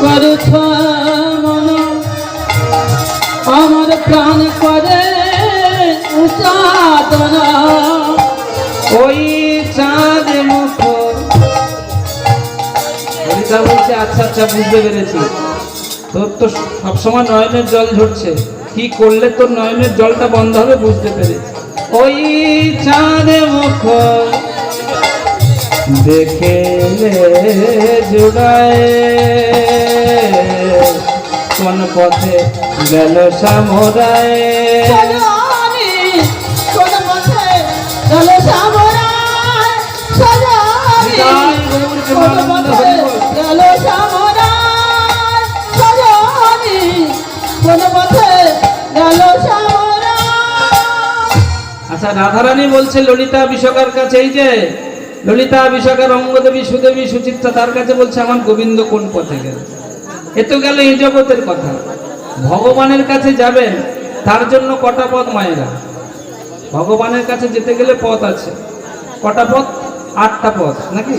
করছ মন আমার প্রাণ করে উচাদনা ওই চাঁদ মুখ বলছে আচ্ছা আচ্ছা বুঝতে পেরেছি, তোর তো সবসময় নয়নের জল ঝরছে, কি করলে তোর নয়নের জলটা বন্ধ হবে বুঝতে পেরেছি। ওই চাঁদ মুখ দেখে জুড়ায় কোন পথে গেল সামরায় কোন পথে গেল সামরায় সজানি কোন পথে গেল সামরায় সজানি কোন পথে গেল সামরায়। আচ্ছা, রাধারানী বলছে ললিতা বিশাখার কাছে, এই যে ললিতা বিশাখা রঙ্গদেবী সুদেবী সুচিত্রা, তার কাছে বলছে আমার গোবিন্দ কোন পথে গেল। এ তো গেল এই জগতের কথা। ভগবানের কাছে যাবেন তার জন্য কটা পথ মায়েরা? ভগবানের কাছে যেতে গেলে পথ আছে, কটা পথ? 8টা পথ নাকি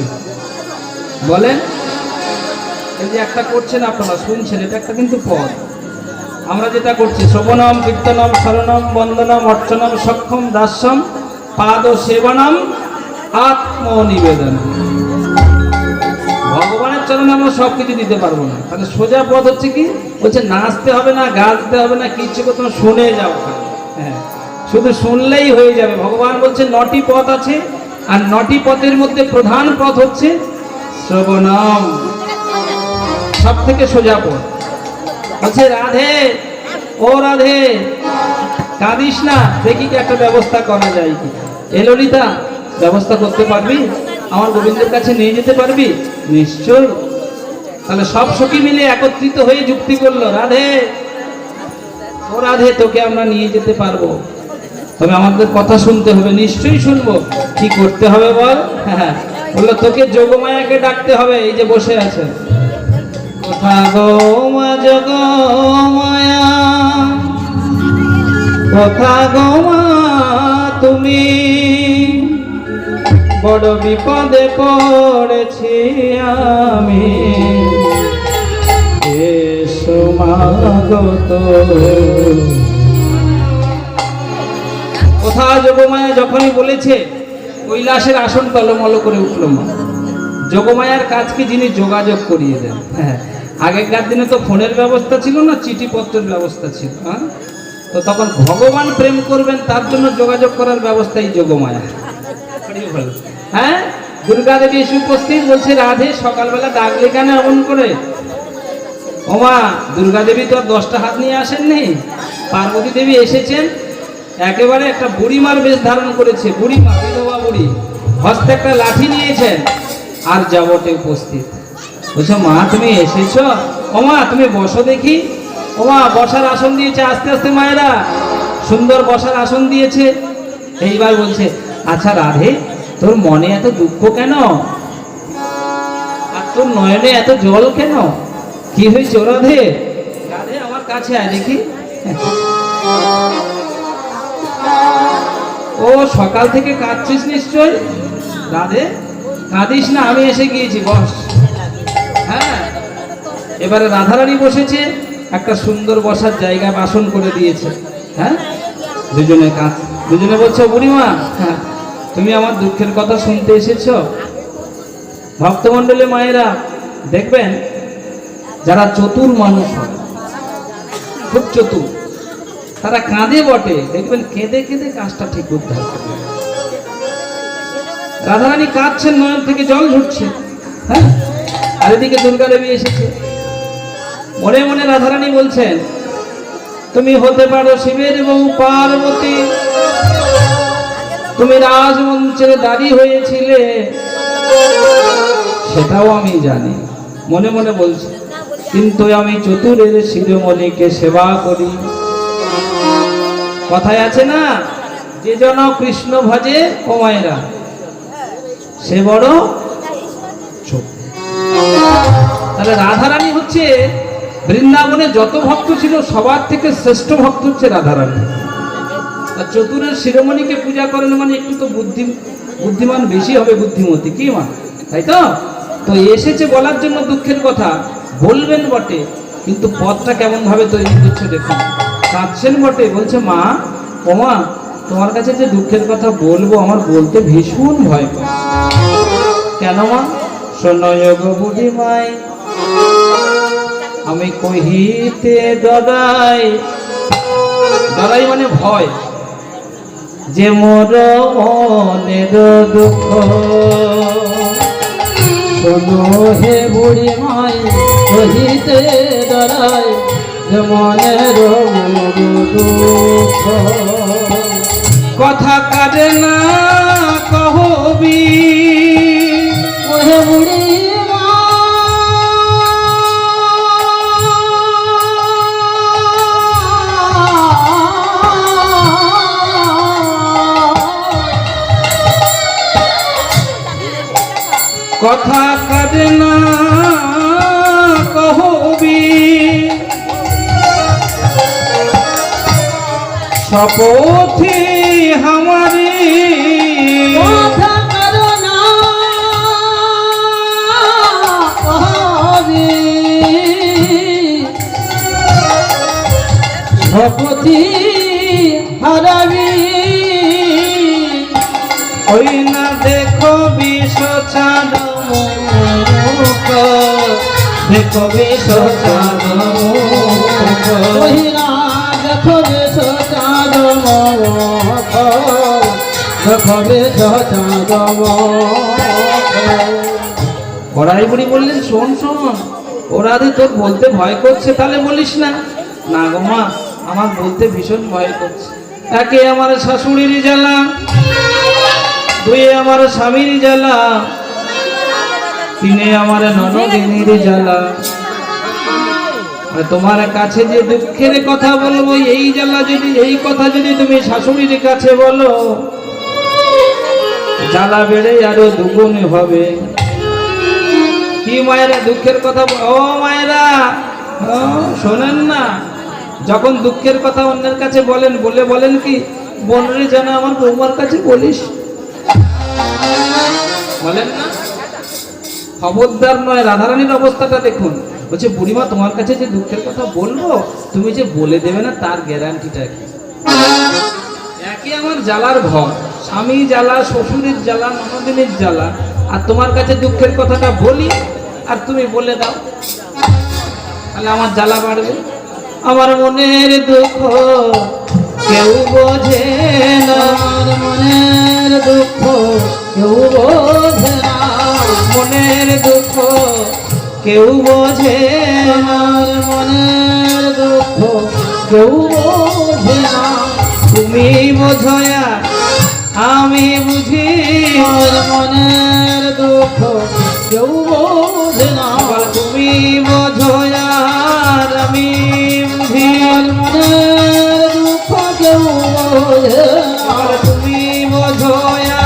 বলেন? এই যে একটা করছেন আপনারা শুনছেন, এটা একটা কিন্তু পথ। আমরা যেটা করছি শ্রবণম কীর্তনম শরণম বন্দনম অর্চনম সক্ষম দাস্যম পাদ সেবনম আত্মনিবেদন। ভগবানের চরণে আমরা সবকিছু দিতে পারবো না। তাহলে সোজা পথ হচ্ছে কি? বলছে নাচতে হবে না, গাইতে হবে না, কিচ্ছু করতে হবে, শুনে যাও। হ্যাঁ, শুধু শুনলেই হয়ে যাবে। ভগবান বলছে 9টি পথ আছে, আর 9টি পথের মধ্যে প্রধান পথ হচ্ছে শ্রবণম, সব থেকে সোজা পথ। বলছে রাধে, ও রাধে কাঁদিস না, দেখি কি একটা ব্যবস্থা করা যায় কি। এ ললিতা, ব্যবস্থা করতে পারবি? আমার গোবিন্দের কাছে নিয়ে যেতে পারবি? নিশ্চয়। তাহলে সব সখী মিলে একত্রিত হয়ে যুক্তি করলো, রাধে ও রাধে তোকে আমরা নিয়ে যেতে পারবো, তবে আমাদের কথা শুনতে হবে। নিশ্চয়ই শুনবো। কি করতে হবে বল? হ্যাঁ, বললো তোকে যোগমায়াকে ডাকতে হবে, এই যে বসে আছে। কোথা গো মা যোগমায়া, কোথা গো মা তুমি, বড় বিপদে পড়েছি আমি, এসো মাগত। কোথা যোগমায়া যখনই বলেছে কৈলাসের আসন টলমল করে উঠল। মা যোগমায়ার কাজ কি? যিনি যোগাযোগ করিয়ে দেন। হ্যাঁ, আগেকার দিনে তো ফোনের ব্যবস্থা ছিল না, চিঠিপত্রের ব্যবস্থা ছিল। হ্যাঁ, তো তখন ভগবান প্রেম করবেন তার জন্য যোগাযোগ করার ব্যবস্থাই যোগমায়া। হ্যাঁ, দুর্গা দেবী এসে উপস্থিত, বলছে রাধে সকালবেলা ডাকলে কেন এমন করে? ওমা, দুর্গা দেবী তো আর 10টা হাত নিয়ে আসেননি, পার্বতী দেবী এসেছেন, একেবারে একটা বুড়িমার বেশ ধারণ করেছে। বুড়িমা, বিধবা বুড়ি, হস্তে একটা লাঠি নিয়েছেন আর জবটে উপস্থিত। বলছো মা তুমি এসেছো? ওমা তুমি বসো দেখি। ওমা বসার আসন দিয়েছে, আস্তে আস্তে মায়েরা সুন্দর বসার আসন দিয়েছে। এইবার বলছে আচ্ছা রাধে, তোর মনে এত দুঃখ কেন, আর তোর নয়নে এত জল কেন? কি হয়েছে রাধে? রাধে আমার কাছে আয় দেখি। ও সকাল থেকে কাঁদছিস নিশ্চয়। রাধে কাঁদিস না, আমি এসে গিয়েছি, বস। হ্যাঁ, এবারে রাধারানী বসেছে, একটা সুন্দর বসার জায়গা বাসন করে দিয়েছে। হ্যাঁ, দুজনে কাঁদ, দুজনে বলছো বুড়িমা হ্যাঁ তুমি আমার দুঃখের কথা শুনতে এসেছো? ভক্তমণ্ডলী মায়েরা দেখবেন, যারা চতুর মানুষ হয়, খুব চতুর, তারা কাঁদে বটে, দেখবেন কেঁদে কেঁদে কাজটা ঠিক করতে হবে। রাধারানী কাঁদছেন, নয়ন থেকে জল ঝরছে। হ্যাঁ, আর এদিকে দুর্গা দেবী এসেছে। মনে মনে রাধারানী বলছেন তুমি হতে পারো শিবের বউ পার্বতী, তুমি রাজমঞ্চে দাঁড়িয়ে হয়েছিলে, সেটাও আমি জানি। মনে মনে বলছি, কিন্তু আমি চতুরের শিরোমণিকে সেবা করি। কথায় আছে না, যে জন কৃষ্ণ ভজে ও মায়েরা সে বড় চোখ। তাহলে রাধারানী হচ্ছে বৃন্দাবনে যত ভক্ত ছিল সবার থেকে শ্রেষ্ঠ ভক্ত হচ্ছে রাধারানী। আর চতুরের শিরোমণিকে পূজা করেন মানে একটু তো বুদ্ধিমান বেশি হবে, বুদ্ধিমতী কি মা, তাই তো? তো এসেছে বলার জন্য দুঃখের কথা, বলবেন বটে, কিন্তু পথটা কেমন ভাবে তৈরি করছে দেখুন। কাঁদছেন বটে, বলছে মা, ও মা, তোমার কাছে যে দুঃখের কথা বলবো আমার বলতে ভীষণ ভয় করে। কেন মা? শোনয় গো বুড়িমাই, আমি কহিতে ডরাই, ডরাই মানে ভয়, যে মোর মনের দুঃখ। শোনো হে বুড়ি মাই, কহিতে ডরাই, যে মনের দুঃখ। কথা কাটে না কহবি, ওহে বুড়ি মা, কথা কাটে না কহবি, শপথি হামারি, কথা করো না কহবি, শপথি হারাবি। ওই না দেখো বিষচাঁদ মুখ, দেখো বিষচাঁদ মুখ, ওহিনা দেখো বেশ চাঁদ মুখ, দেখো বেশ চাঁদ মুখ। কড়াই বুড়ি বললেন, শোন শোন, ওরা যে তোর বলতে ভয় করছে, তাহলে বলিস না। না গো মা, আমার বলতে ভীষণ ভয় করছে। একে আমার শাশুড়ির জ্বালা, দুই আমার স্বামীর জ্বালা, তিনে আমার ননদিনীর জ্বালা। আর তোমার কাছে যে দুঃখের কথা বলবো, এই জ্বালা যদি, এই কথা যদি তুমি শাশুড়ির কাছে বলো, জ্বালা বেড়ে আরো দুগুণ হবে। কি মায়েরা দুঃখের কথা, ও মায়েরা, ও শোনেন না, যখন দুঃখের কথা অন্যের কাছে বলেন, বলে বলেন কি, বোনরে যেন আমার বৌমার কাছে বলিস, বলেন না? খবরদার নয়। রাধারানীর অবস্থাটা দেখুন, বলছে বুড়িমা, তোমার কাছে যে দুঃখের কথা বলবো, তুমি যে বলে দেবে না তার গ্যারান্টিটা কি? একই আমার জ্বালার ঘর, স্বামী জ্বালা, শ্বশুরের জ্বালা, ননদিনীর জ্বালা, আর তোমার কাছে দুঃখের কথাটা বলি আর তুমি বলে দাও, তাহলে আমার জ্বালা বাড়বে। আমার মনের দুঃখ কেউ বোঝে না, আমার মনের দুঃখ কেউ বোঝে না, মনের দুঃখ কেউ বোঝে না, আমার মনের দুঃখ কেউ বোঝে না। তুমি বোঝয়া আমি বুঝি, আমার মনের দুঃখ কেউ বোঝে না, আবার তুমি বোঝয়া আমি বুঝি, আমার মনের দুঃখ কেউ বোঝে না, আবার তুমি বোঝয়া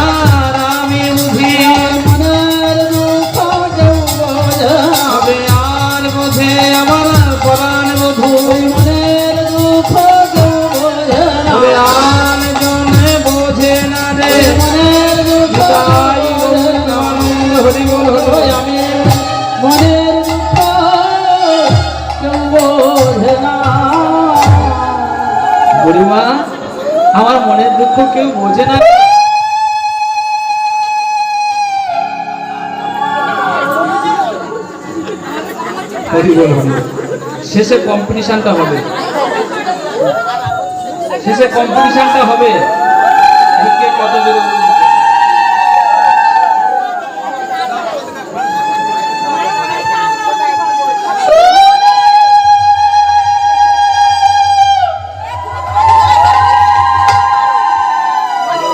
আমি বুঝি, আমার মনের দুঃখ কেউ বোঝে না, তবে আর বোঝে আমার পরাণ বধূ, মনের দুঃখ কেউ বোঝে না, তবে আর জনে বোঝে না রে। মনের দুঃখ তাই গৌর আনন্দ হরি বল হরি। আমি মনের দুঃখ কেউ বোঝে না। বুড়িমা, আমার মনের দুঃখ কেউ বোঝে না। হরি বল হরি বল। শেষে কম্পিটিশনটা হবে, শেষে কম্পিটিশনটা হবে, কে কত জোরে বলবে।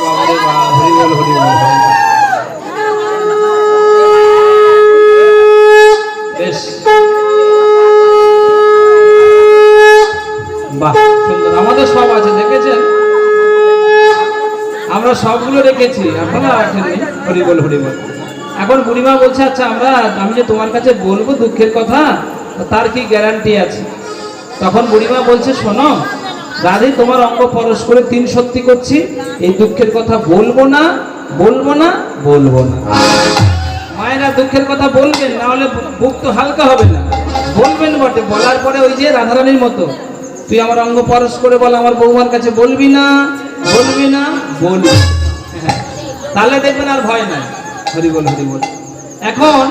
বাবারে বাবা, হরি বল হরি বল হরি বল। বেশ, বাহ, সুন্দর। আমাদের সব আছে, দেখেছেন? আমরা সবগুলো রেখেছি, আপনারা রাখেননি। হরি বল হরি বল। এখন বুড়িমা বলছে, আচ্ছা আমি যে তোমার কাছে বলবো দুঃখের কথা, তার কি গ্যারান্টি আছে? তখন বুড়িমা বলছে, শোনো দাদি, তোমার অঙ্গ পরশ করে 3 সত্যি করছি, এই দুঃখের কথা বলবো না, বলবো না, বলবো না। মায়েরা দুঃখের কথা বলবেন, না হলে বুক তো হালকা হবে না। বলবেন বটে, বলার পরে ওই যে রাধারানীর মতো তুই আমার অঙ্গ পরশ করে বল, আমার বৌমার কাছে বলবি না, বলবি না, বলবি। হ্যাঁ, তাহলে দেখবেন আর ভয় নাই। হরি বল, হরি বল। এখন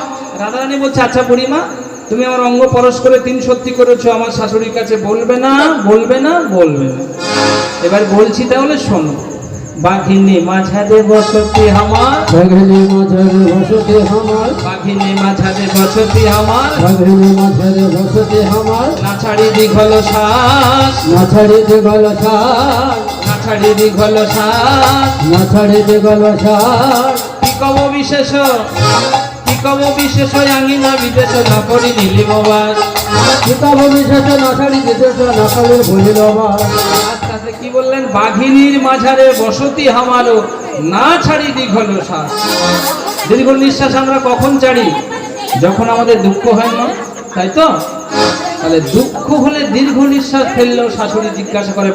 রাধারানী বলছে, আচ্ছা বুড়িমা, তুমি আমার অঙ্গ পরশ করে 3 সত্যি করেছো, আমার শাশুড়ির কাছে বলবে না, বলবে না, বলবে না। এবার বলছি, তাহলে শোনো। বাঘিনী মাঝারে বসতি আমার, বাঘিনী মাঝারে বসতি আমার, বাঘিনী মাঝারে বসতি আমার, বাঘিনী মাঝারে বসতি আমার, না ছাড়ি দীঘল শ্বাস, না ছাড়ি দীঘল শ্বাস, না ছাড়ি দীঘল শ্বাস, না ছাড়ি দীঘল শ্বাস। কি কব বিশেষ, কি কব বিশেষ, আঙিনা বিদেশ না করি নীলিমবাস। কিতাব বিশেষ না ছাড়ি বিশেষ না করে বলিল আমার। আস্তে আস্তে কি বললেন? বাঘিনীর মাঝারে বসতি আমারও, না ছাড়ি দীঘল শ্বাস। দীর্ঘ নিঃশ্বাস আমরা কখন ছাড়ি? যখন আমাদের দুঃখ হয় না, তাই তো? তাহলে দুঃখ হলে দীর্ঘ নিঃশ্বাস ফেললেও শাশুড়ি জিজ্ঞাসা করে,